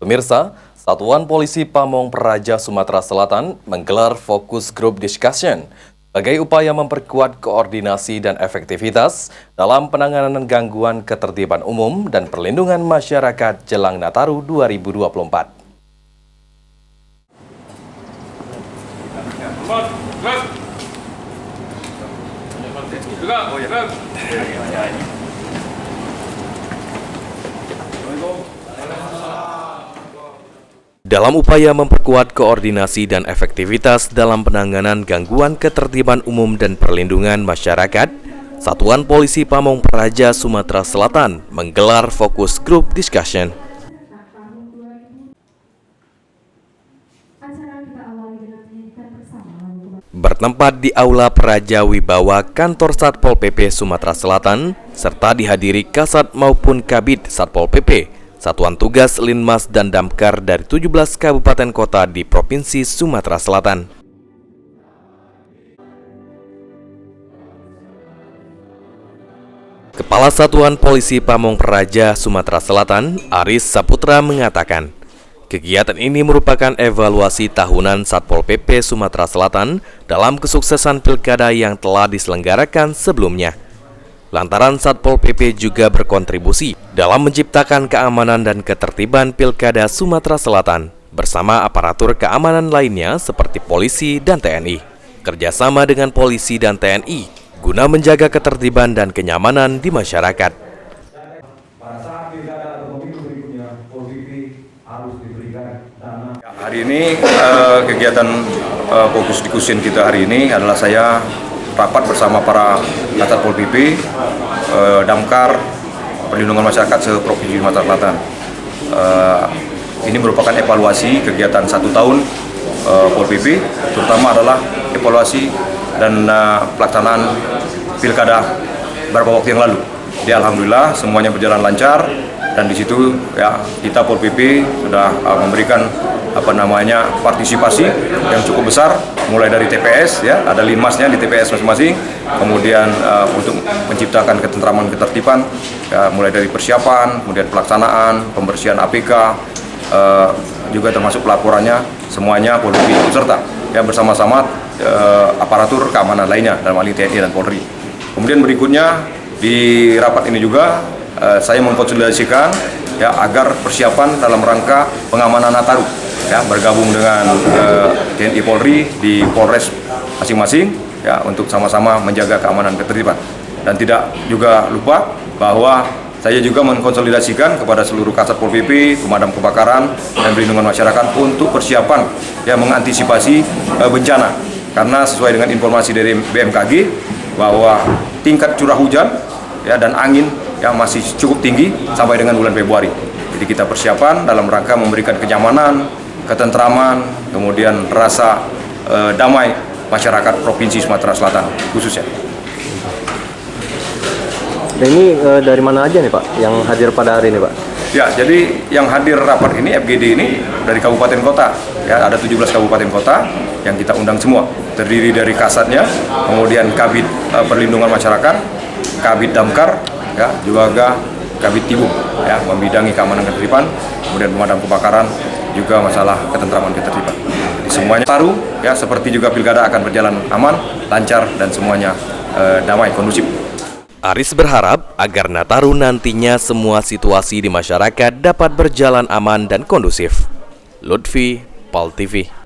Pemirsa, Satuan Polisi Pamong Praja Sumatera Selatan menggelar fokus group discussion sebagai upaya memperkuat koordinasi dan efektivitas dalam penanganan gangguan ketertiban umum dan perlindungan masyarakat jelang Nataru 2024. Dalam upaya memperkuat koordinasi dan efektivitas dalam penanganan gangguan ketertiban umum dan perlindungan masyarakat, Satuan Polisi Pamong Praja Sumatera Selatan menggelar fokus group discussion. Bertempat di Aula Praja Wibawa Kantor Satpol PP Sumatera Selatan, serta dihadiri Kasat maupun Kabid Satpol PP, Satuan Tugas Linmas dan Damkar dari 17 kabupaten kota di Provinsi Sumatera Selatan. Kepala Satuan Polisi Pamong Praja Sumatera Selatan, Aris Saputra mengatakan, kegiatan ini merupakan evaluasi tahunan Satpol PP Sumatera Selatan dalam kesuksesan pilkada yang telah diselenggarakan sebelumnya. Lantaran Satpol PP juga berkontribusi dalam menciptakan keamanan dan ketertiban pilkada Sumatera Selatan bersama aparatur keamanan lainnya seperti polisi dan TNI. Kerjasama dengan polisi dan TNI guna menjaga ketertiban dan kenyamanan di masyarakat. Hari ini kegiatan fokus discussion kita hari ini adalah saya rapat bersama para Satpol PP, Damkar, Perlindungan Masyarakat se-Provinsi Sumatera Selatan. Ini merupakan evaluasi kegiatan 1 tahun Pol PP, terutama adalah evaluasi dan pelaksanaan pilkada beberapa waktu yang lalu. Jadi alhamdulillah semuanya berjalan lancar dan di situ ya kita Pol PP sudah memberikan partisipasi yang cukup besar, mulai dari TPS ya, ada linmasnya di TPS masing-masing, kemudian untuk menciptakan ketentraman ketertiban ya, mulai dari persiapan, kemudian pelaksanaan, pembersihan APK, juga termasuk pelaporannya, semuanya Pol PP ikut serta ya, bersama-sama aparatur keamanan lainnya dalam hal ini TNI dan Polri. Kemudian berikutnya di rapat ini juga saya mengkonsolidasikan ya agar persiapan dalam rangka pengamanan Nataru ya, bergabung dengan TNI Polri di Polres masing-masing ya, untuk sama-sama menjaga keamanan ketertiban. Dan tidak juga lupa bahwa saya juga mengkonsolidasikan kepada seluruh Kasat Pol PP, pemadam kebakaran dan perlindungan masyarakat untuk persiapan ya, mengantisipasi bencana. Karena sesuai dengan informasi dari BMKG bahwa tingkat curah hujan ya, dan angin yang masih cukup tinggi sampai dengan bulan Februari. Jadi kita persiapan dalam rangka memberikan kenyamanan, ketentraman, kemudian rasa damai masyarakat Provinsi Sumatera Selatan khususnya. Dan ini dari mana aja nih Pak yang hadir pada hari ini Pak? Ya, jadi yang hadir rapat ini FGD ini dari kabupaten kota. Ya, ada 17 kabupaten kota yang kita undang semua. Terdiri dari Kasatnya, kemudian Kabid Perlindungan Masyarakat, Kabid Damkar, ya, juga Kabid Tibum, ya, membidangi keamanan ketertiban, kemudian pemadam kebakaran, juga masalah ketentraman ketertiban. Jadi semuanya taruh, ya, seperti juga pilkada akan berjalan aman, lancar, dan semuanya damai, kondusif. Aris berharap agar Nataru nantinya semua situasi di masyarakat dapat berjalan aman dan kondusif. Lutfi, Pol TV.